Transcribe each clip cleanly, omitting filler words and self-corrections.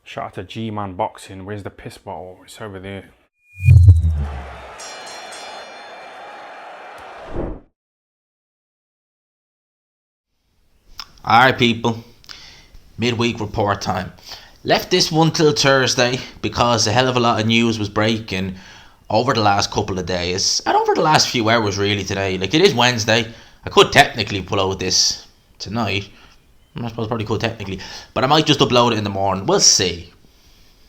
Shout out to G-Man Boxing. Where's the piss bottle? It's over there. Alright, people. Midweek report time. Left this one till Thursday because a hell of a lot of news was breaking over the last couple of days and over the last few hours, really, today. Like, it is Wednesday. I could technically pull out this tonight. I suppose I probably could technically, but I might just upload it in the morning. We'll see.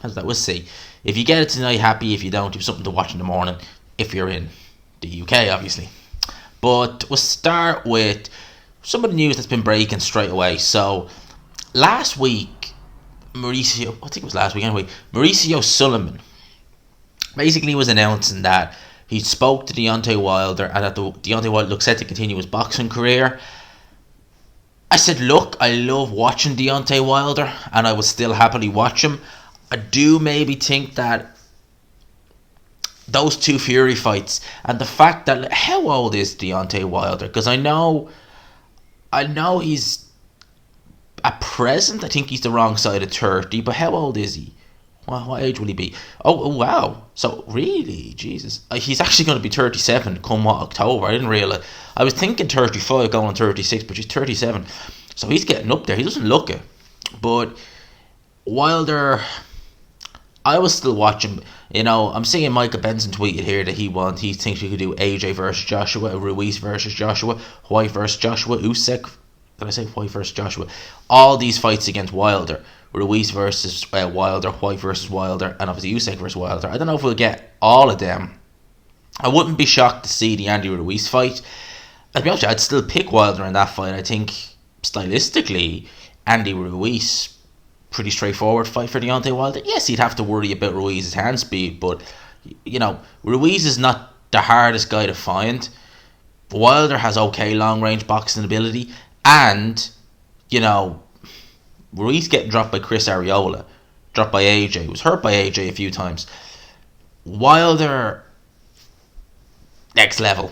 How's that? We'll see. If you get it tonight, happy. If you don't, you have something to watch in the morning. If you're in the UK, obviously. But we'll start with some of the news that's been breaking straight away. So, last week, Mauricio Sullivan basically was announcing that he spoke to Deontay Wilder and that Deontay Wilder looks set to continue his boxing career. I said, look, I love watching Deontay Wilder and I would still happily watch him. I do maybe think that those two Fury fights and the fact that, how old is Deontay Wilder? Because I know he's at present, I think he's the wrong side of 30, but how old is he? Well, what age will he be? Oh, wow. So, really? Jesus. He's actually going to be 37 come October. I didn't realise. I was thinking 35 going on 36, but he's 37. So he's getting up there. He doesn't look it. But Wilder, I was still watching. You know, I'm seeing Michael Benson tweeted here that he thinks he could do AJ versus Joshua, Ruiz versus Joshua, White versus Joshua, Usyk. Did I say White versus Joshua? All these fights against Wilder. Ruiz versus Wilder, White versus Wilder, and obviously Usyk versus Wilder. I don't know if we'll get all of them. I wouldn't be shocked to see the Andy Ruiz fight. I'd be honest, I'd still pick Wilder in that fight. I think stylistically, Andy Ruiz, pretty straightforward fight for Deontay Wilder. Yes, he'd have to worry about Ruiz's hand speed, but you know, Ruiz is not the hardest guy to find. Wilder has okay long range boxing ability, and you know, Ruiz getting dropped by Chris Arreola, dropped by AJ, was hurt by AJ a few times. Wilder, next level.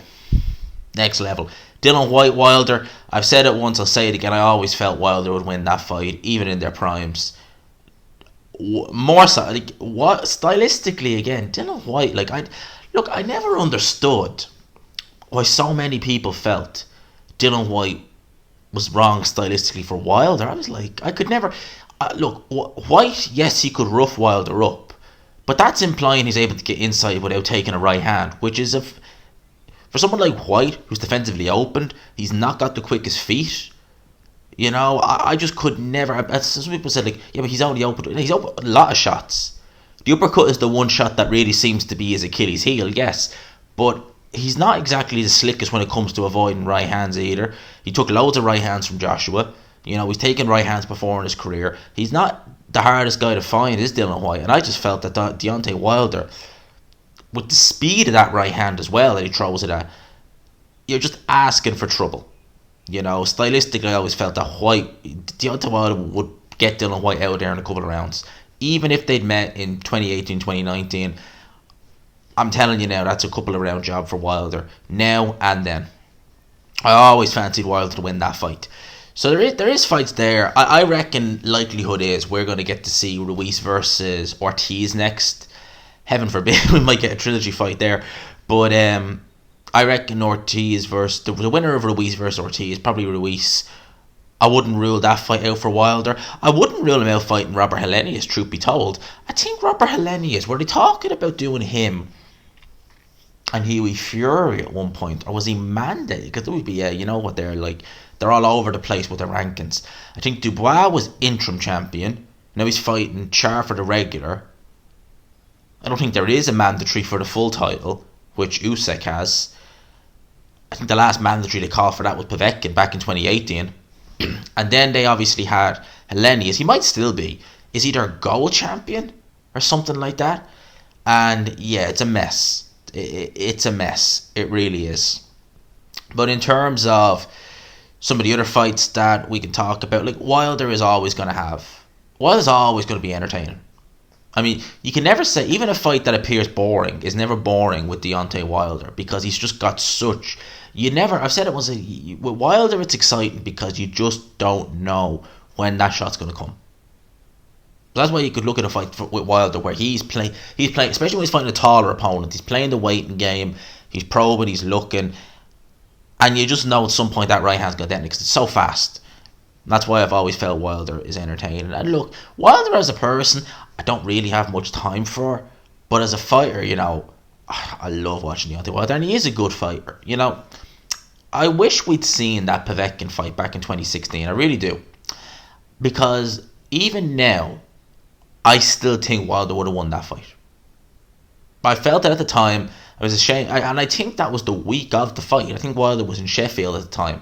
Dylan White, Wilder, I've said it once, I'll say it again, I always felt Wilder would win that fight, even in their primes. More so, what stylistically again, Dylan White, I never understood why so many people felt Dylan White was wrong stylistically for Wilder. I was like, I could never White, yes, he could rough Wilder up, but that's implying he's able to get inside without taking a right hand, which is for someone like White, who's defensively opened, he's not got the quickest feet. You know, I just could never. As some people said, like, yeah, but he's open a lot of shots. The uppercut is the one shot that really seems to be his Achilles heel, yes, but he's not exactly the slickest when it comes to avoiding right hands either. He took loads of right hands from Joshua. You know, he's taken right hands before in his career. He's not the hardest guy to find, is Dylan White. And I just felt that Deontay Wilder, with the speed of that right hand as well that he throws it at, you're just asking for trouble. You know, stylistically, I always felt that Deontay Wilder would get Dylan White out there in a couple of rounds. Even if they'd met in 2018, 2019, I'm telling you now, that's a couple of round job for Wilder, now and then. I always fancied Wilder to win that fight. So there is fights there. I reckon likelihood is we're going to get to see Ruiz versus Ortiz next. Heaven forbid we might get a trilogy fight there. But I reckon Ortiz versus the winner of Ruiz versus Ortiz, probably Ruiz. I wouldn't rule that fight out for Wilder. I wouldn't rule him out fighting Robert Helenius, truth be told. I think Robert Helenius, were they talking about doing him and Huey Fury at one point, or was he mandated? Because there would be, you know what they're like, they're all over the place with their rankings. I think Dubois was interim champion. Now he's fighting Char for the regular. I don't think there is a mandatory for the full title, which Usyk has. I think the last mandatory they called for that was Povetkin back in 2018. And then they obviously had Helenius. He might still be. Is he their gold champion or something like that? And yeah, it's a mess. It's a mess. It really is. But in terms of some of the other fights that we can talk about, like Wilder's always going to be entertaining. I mean, you can never say, even a fight that appears boring is never boring with Deontay Wilder, because he's just got such, I've said it once, with Wilder it's exciting because you just don't know when that shot's going to come. That's why you could look at a fight with Wilder where he's playing, especially when he's fighting a taller opponent. He's playing the waiting game. He's probing. He's looking, and you just know at some point that right hand's going to detonate because it's so fast. And that's why I've always felt Wilder is entertaining. And look, Wilder as a person, I don't really have much time for, but as a fighter, I love watching Deontay Wilder, and he is a good fighter. I wish we'd seen that Povetkin fight back in 2016. I really do, because even now, I still think Wilder would have won that fight. I felt it at the time. I was ashamed, and I think that was the week of the fight. I think Wilder was in Sheffield at the time,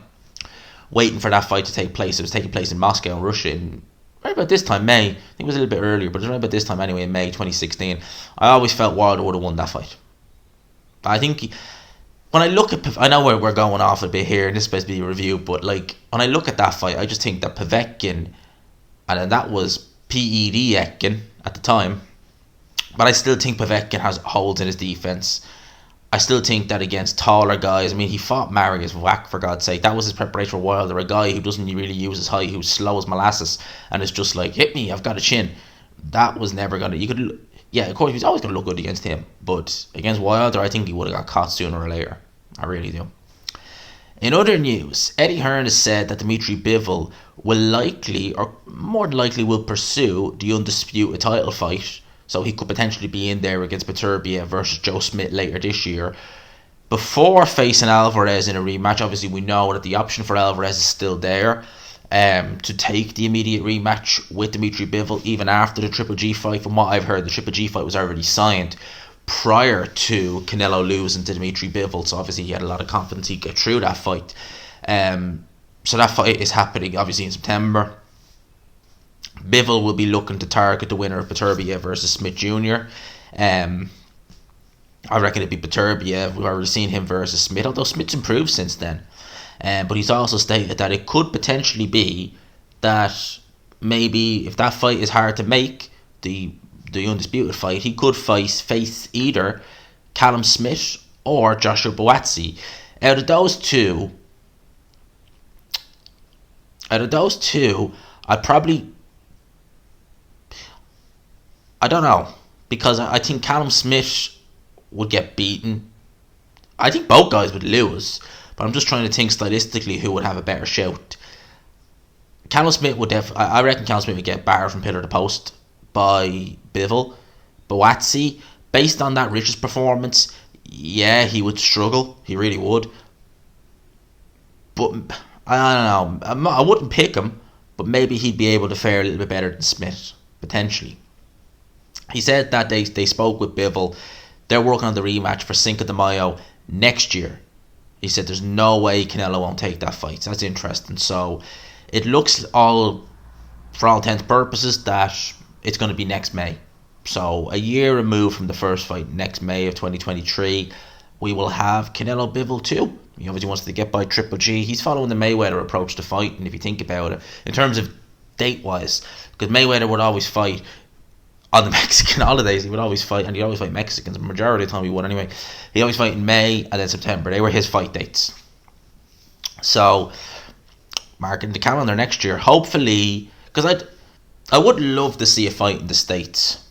waiting for that fight to take place. It was taking place in Moscow, in Russia, in right about this time, May. I think it was a little bit earlier, but it was right about this time anyway, in May 2016. I always felt Wilder would have won that fight. I think when I look at, I know we're going off a bit here, and this is supposed to be a review, but like when I look at that fight, I just think that Povetkin, and then that was P-E-D-Etkin at the time, but I still think Povetkin has holes in his defense. I still think that against taller guys, I mean, he fought Marius Wack, for God's sake. That was his preparation for Wilder, a guy who doesn't really use his height, who's slow as molasses, and it's just like, hit me, I've got a chin. That was never going to, of course, he was always going to look good against him, but against Wilder, I think he would have got caught sooner or later. I really do. In other news, Eddie Hearn has said that Dmitry Bivol will likely, or more than likely, will pursue the undisputed title fight. So he could potentially be in there against Beterbiev versus Joe Smith later this year, before facing Alvarez in a rematch. Obviously, we know that the option for Alvarez is still there to take the immediate rematch with Dmitry Bivol, even after the Triple G fight. From what I've heard, the Triple G fight was already signed prior to Canelo losing to Dmitry Bivol, so obviously he had a lot of confidence he'd get through that fight. So that fight is happening obviously in September. Bivol will be looking to target the winner of Beterbiev versus Smith Jr. I reckon it'd be Beterbiev. We've already seen him versus Smith, although Smith's improved since then. But he's also stated that it could potentially be that maybe if that fight is hard to make, the undisputed fight, he could face either Callum Smith or Joshua Buatsi. Out of those two, I don't know, because I think Callum Smith would get beaten. I think both guys would lose, but I'm just trying to think stylistically who would have a better shout. Callum Smith would I reckon Callum Smith would get battered from pillar to post by Bivol. Buatsi, based on that Richards performance, yeah, he would struggle. He really would. But I don't know. I wouldn't pick him, but maybe he'd be able to fare a little bit better than Smith, potentially. He said that they spoke with Bivol. They're working on the rematch for Cinco de Mayo next year. He said there's no way Canelo won't take that fight. So that's interesting. So it looks for all intents and purposes that it's going to be next May. So a year removed from the first fight, next May of 2023, we will have Canelo Bivol 2. He obviously wants to get by Triple G. He's following the Mayweather approach to fight, and if you think about it, in terms of date-wise, because Mayweather would always fight on the Mexican holidays, he would always fight, and he'd always fight Mexicans. The majority of the time he would anyway. He'd always fight in May and then September. They were his fight dates. So, marking the calendar next year, hopefully, because I would love to see a fight in the States.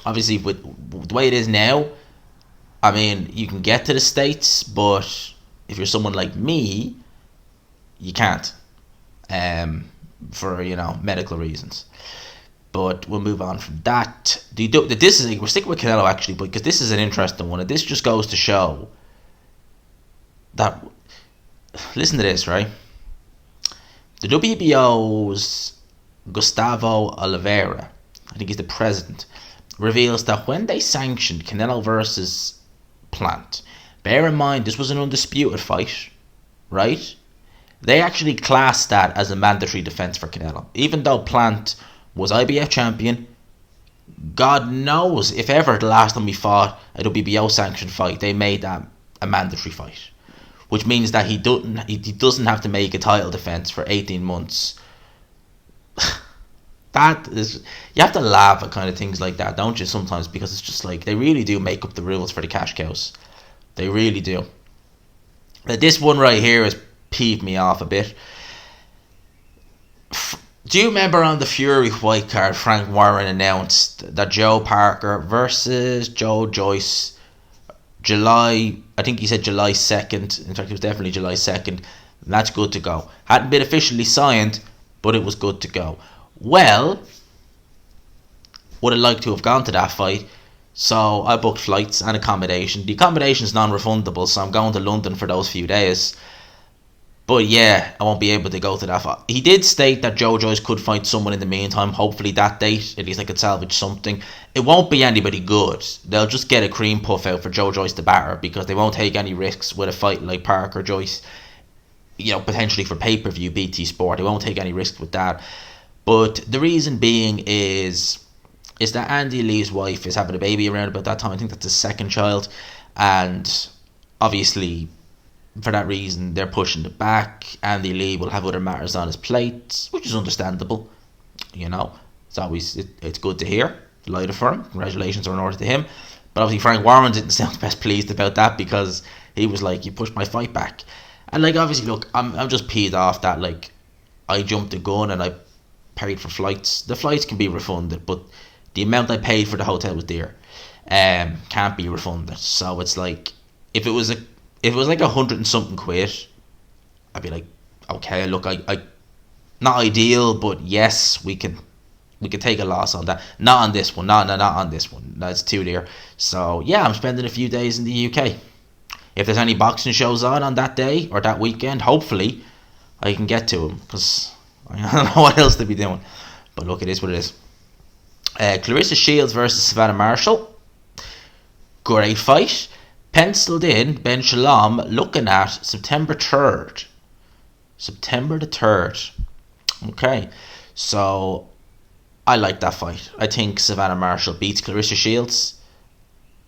Obviously, with the way it is now, I mean, you can get to the States, but if you're someone like me, you can't, for medical reasons. But we'll move on from that. We're sticking with Canelo actually, because this is an interesting one, and this just goes to show that. Listen to this, right? The WBO's Gustavo Oliveira, I think he's the president, reveals that when they sanctioned Canelo versus Plant, bear in mind this was an undisputed fight, right? They actually classed that as a mandatory defense for Canelo, even though Plant was IBF champion. God knows if ever the last time we fought a WBO sanctioned fight, they made that a mandatory fight, which means that he doesn't have to make a title defense for 18 months. That is, you have to laugh at kind of things like that, don't you, sometimes, because it's just like they really do make up the rules for the cash cows. They really do. This one right here has peeved me off a bit. Do you remember on the Fury white card, Frank Warren announced that Joe Parker versus Joe Joyce, I think he said July 2nd. In fact, it was definitely July 2nd. And that's good to go. Hadn't been officially signed, but it was good to go. Well, would have liked to have gone to that fight. So I booked flights and accommodation. The accommodation is non-refundable, so I'm going to London for those few days. But yeah, I won't be able to go to that fight. He did state that Joe Joyce could find someone in the meantime. Hopefully that date, at least I could salvage something. It won't be anybody good. They'll just get a cream puff out for Joe Joyce to batter, because they won't take any risks with a fight like Parker Joyce. You know, potentially for pay-per-view BT Sport. They won't take any risk with that. But the reason being is that Andy Lee's wife is having a baby around about that time. I think that's his second child. And obviously, for that reason, they're pushing it back. Andy Lee will have other matters on his plate, which is understandable. You know, it's good to hear. Delighted for him. Congratulations are in order to him. But obviously Frank Warren didn't sound best pleased about that, because he was like, you pushed my fight back. And like, obviously, look, I'm just peed off that, like, I jumped the gun and I paid for flights. The flights can be refunded, but the amount I paid for the hotel was dear. Can't be refunded. So it's like, if it was like £100 and something, I'd be like, okay, look, I not ideal, but yes, we can take a loss on that. Not on this one. Not on this one. That's too dear. So yeah, I'm spending a few days in the UK. If there's any boxing shows on that day or that weekend, hopefully I can get to them, because I don't know what else to be doing. But look, it is what it is. Clarissa Shields versus Savannah Marshall. Great fight. Penciled in Ben Shalom, looking at September 3rd. September the 3rd. Okay. So I like that fight. I think Savannah Marshall beats Clarissa Shields.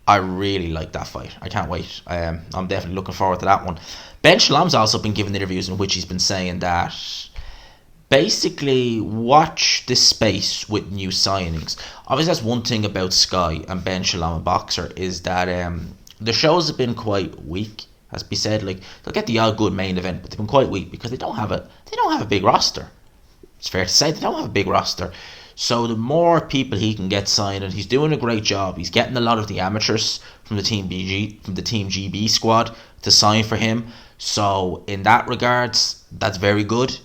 I really like that fight. I can't wait. I'm definitely looking forward to that one. Ben Shalom's also been giving interviews in which he's been saying that basically watch this space with new signings. Obviously, that's one thing about Sky and Ben Shalom, a boxer, is that the shows have been quite weak. Has to be said. Like, they'll get the odd good main event, but they've been quite weak because they don't have a big roster. It's fair to say they don't have a big roster. So the more people he can get signed, and he's doing a great job. He's getting a lot of the amateurs from the Team GB squad to sign for him. So in that regards, that's very good.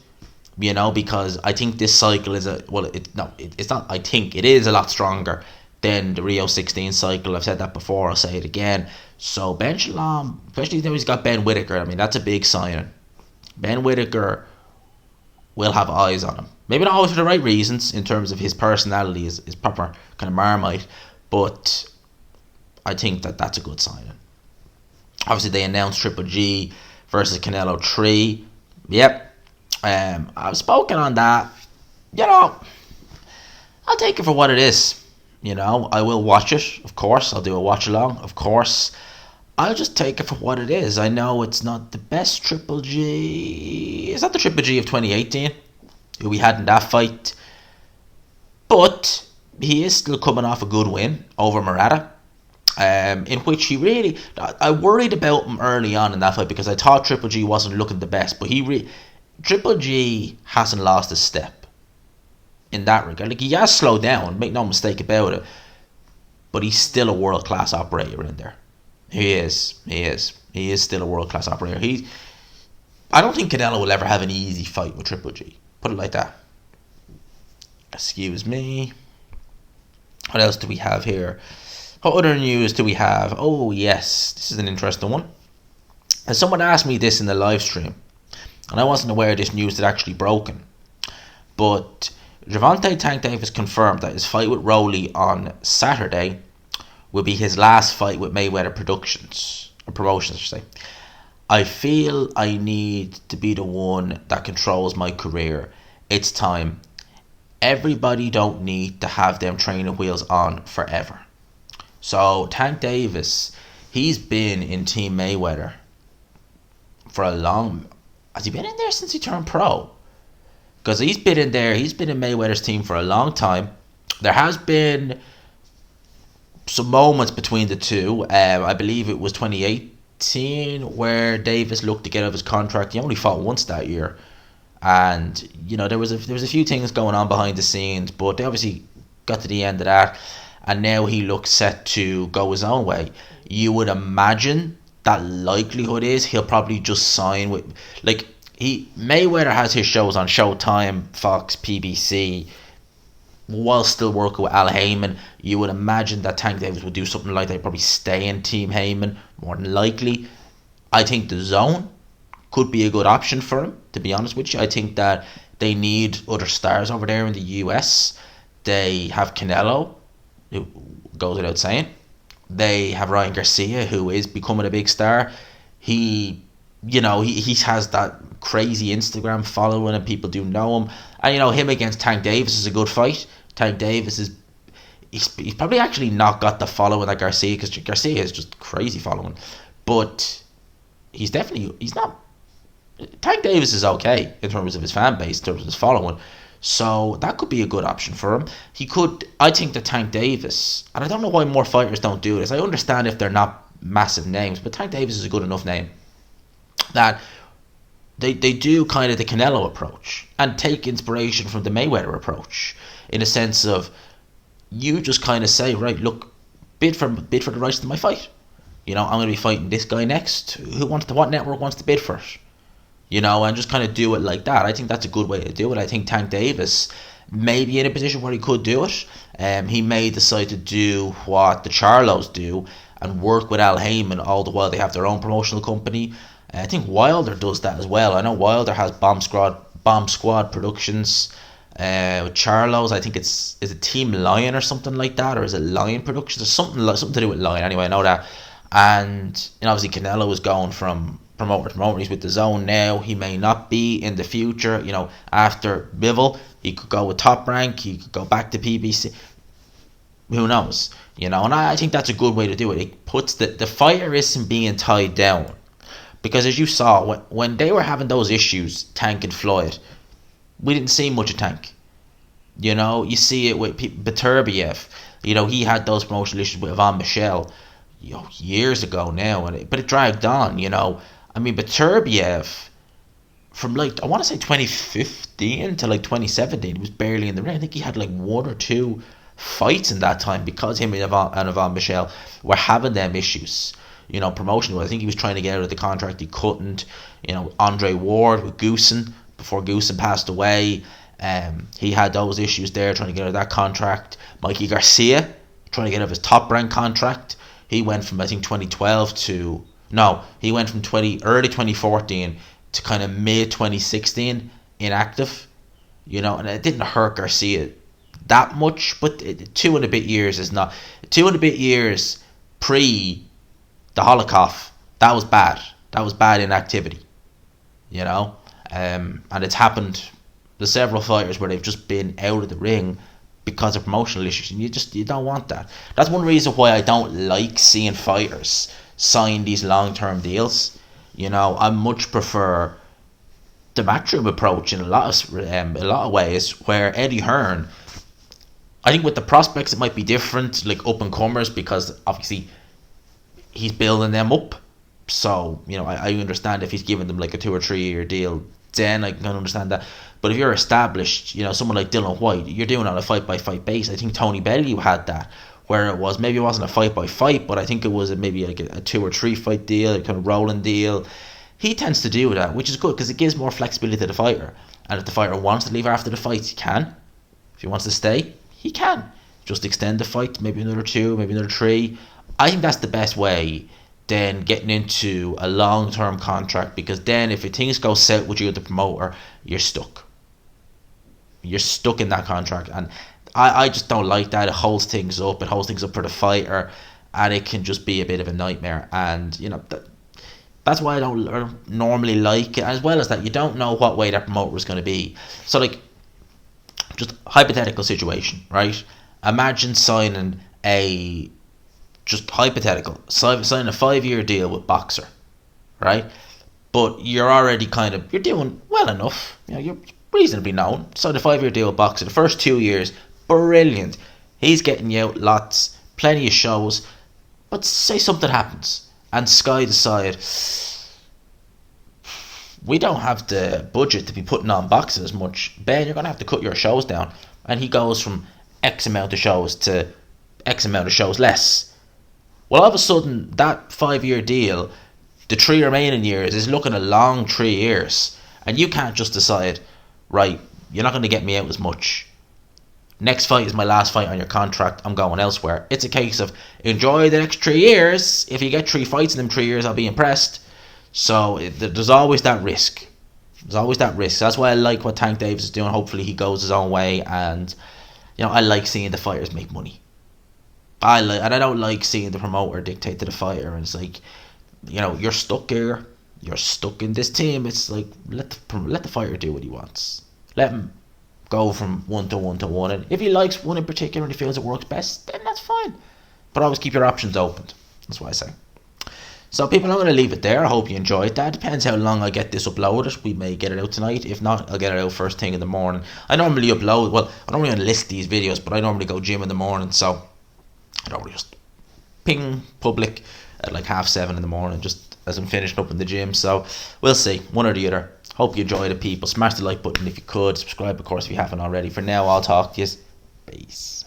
You know, because I think this cycle is it's not. I think it is a lot stronger than the Rio 16 cycle. I've said that before. I'll say it again. So Ben Shalom, especially now he's got Ben Whittaker. I mean, that's a big signing. Ben Whittaker will have eyes on him. Maybe not always for the right reasons in terms of his personality, is proper kind of Marmite, but I think that's a good signing. Obviously, they announced Triple G versus Canelo 3. Yep. I've spoken on that. You know, I'll take it for what it is. You know, I will watch it, of course. I'll do a watch along, of course. I'll just take it for what it is. I know it's not the best Triple G. It's not the Triple G of 2018, who we had in that fight. But he is still coming off a good win over Murata. In which he really... I worried about him early on in that fight because I thought Triple G wasn't looking the best. But Triple G hasn't lost a step in that regard. Like, he has slowed down, make no mistake about it. But he's still a world-class operator in there. He is still a world-class operator. I don't think Canelo will ever have an easy fight with Triple G. Put it like that. Excuse me. What else do we have here? What other news do we have? Oh, yes. This is an interesting one. And someone asked me this in the live stream, and I wasn't aware this news had actually broken. But Gervonta Tank Davis confirmed that his fight with Rowley on Saturday will be his last fight with Mayweather Promotions, I should say. I feel I need to be the one that controls my career. It's time. Everybody don't need to have them training wheels on forever. So Tank Davis, he's been in Team Mayweather for a long... Has he been in there since he turned pro? Because he's been in Mayweather's team for a long time. There has been some moments between the two. I believe it was 2018 where Davis looked to get out of his contract. He only fought once that year. And there was a few things going on behind the scenes, but they obviously got to the end of that, and now he looks set to go his own way. You would imagine that likelihood is he'll probably just sign with, like, Mayweather has his shows on Showtime, Fox, PBC, while still working with Al Heyman. You would imagine that Tank Davis would do something like that, probably stay in Team Heyman more than likely. I think the Zone could be a good option for him, to be honest with you. I think that they need other stars over there in the US. They have Canelo, who goes without saying. They have Ryan Garcia, who is becoming a big star. He has that crazy Instagram following, and people do know him. And him against Tank Davis is a good fight. Tank Davis he's probably actually not got the following that Garcia, because Garcia is just crazy following. But he's not. Tank Davis is okay in terms of his fan base, in terms of his following. So that could be a good option for him. I think that Tank Davis, and I don't know why more fighters don't do this. I understand if they're not massive names, but Tank Davis is a good enough name that they do kind of the Canelo approach and take inspiration from the Mayweather approach, in a sense of, you just kind of say, right, look, bid for the rights to my fight. I'm going to be fighting this guy next. What network wants to bid for it? And just kind of do it like that. I think that's a good way to do it. I think Tank Davis may be in a position where he could do it. He may decide to do what the Charlos do and work with Al Heyman all the while they have their own promotional company. I think Wilder does that as well. I know Wilder has Bomb Squad Productions. With Charlos, I think is it Team Lion or something like that, or is it Lion Productions? There's something to do with Lion. Anyway, I know that. And obviously Canelo is going from promoter to promoter. He's with the Zone now. He may not be in the future. After Bivol, he could go with Top Rank. He could go back to PBC. Who knows? And I think that's a good way to do it. It puts the fighter isn't being tied down, because as you saw when they were having those issues, Tank and Floyd, we didn't see much of Tank. You see it with Beterbiev. He had those promotional issues with Ivan Michel, years ago now, but it dragged on. Beterbiev, from I want to say 2015 to 2017, he was barely in the ring. I think he had one or two fights in that time, because him and Ivan Michel were having them issues. Promotional. I think he was trying to get out of the contract. He couldn't. Andre Ward with Goosen, before Goosen passed away. He had those issues there, trying to get out of that contract. Mikey Garcia, trying to get out of his Top Rank contract. He went from, I think, 2012 to... No, he went from early 2014 to kind of mid 2016 inactive. And it didn't hurt Garcia that much, but 2.5 years is not... 2.5 years pre the Holocaust, that was bad. That was bad inactivity. And it's happened to several fighters where they've just been out of the ring because of promotional issues, and you don't want that. That's one reason why I don't like seeing fighters sign these long-term deals. I much prefer the Matchroom approach in a lot of ways, where Eddie Hearn, I think with the prospects it might be different, like up and comers, because obviously he's building them up. So I understand if he's giving them a 2 or 3 year deal, then I can understand that. But if you're established, someone like Dylan White, you're doing it on a fight by fight basis. I think Tony Bellew had that, where it wasn't a fight by fight, but I think it was maybe a 2 or 3 fight deal, a kind of rolling deal. He tends to do that, which is good, because it gives more flexibility to the fighter. And if the fighter wants to leave after the fight, he can. If he wants to stay, he can. Just extend the fight, maybe another 2, maybe another 3. I think that's the best way than getting into a long-term contract, because then if things go south with you as the promoter, you're stuck. You're stuck in that contract, and I just don't like that. It holds things up. It holds things up for the fighter, and it can just be a bit of a nightmare. And that's why I don't normally like it. As well as that, you don't know what way that promoter is going to be. So just hypothetical situation, right? Imagine signing signing a 5-year deal with Boxer, right? But you're already you're doing well enough. You're reasonably known. So the 5-year deal with Boxer, the first 2 years, brilliant. He's getting you out plenty of shows. But say something happens and Sky decide, we don't have the budget to be putting on boxes as much. Ben, you're going to have to cut your shows down. And he goes from X amount of shows to X amount of shows less. Well, all of a sudden, that 5-year deal, the 3 remaining years, is looking a long 3 years. And you can't just decide, right, you're not going to get me out as much. Next fight is my last fight on your contract. I'm going elsewhere. It's a case of enjoy the next 3 years. If you get 3 fights in them 3 years, I'll be impressed. So there's always that risk. There's always that risk. That's why I like what Tank Davis is doing. Hopefully he goes his own way. And, I like seeing the fighters make money. And I don't like seeing the promoter dictate to the fighter. And it's like, you're stuck here. You're stuck in this team. It's like, let the fighter do what he wants. Let him go from 1 to 1 to 1. And if he likes one in particular and he feels it works best, then that's fine. But always keep your options open. That's what I say. So people, I'm going to leave it there. I hope you enjoyed that. Depends how long I get this uploaded. We may get it out tonight. If not, I'll get it out first thing in the morning. I normally upload, I don't really list these videos, but I normally go gym in the morning. So I normally just ping public at like 7:30 in the morning, just as I'm finishing up in the gym. So we'll see, one or the other. Hope you enjoyed it, people. Smash the like button if you could. Subscribe, of course, if you haven't already. For now, I'll talk to you. Peace.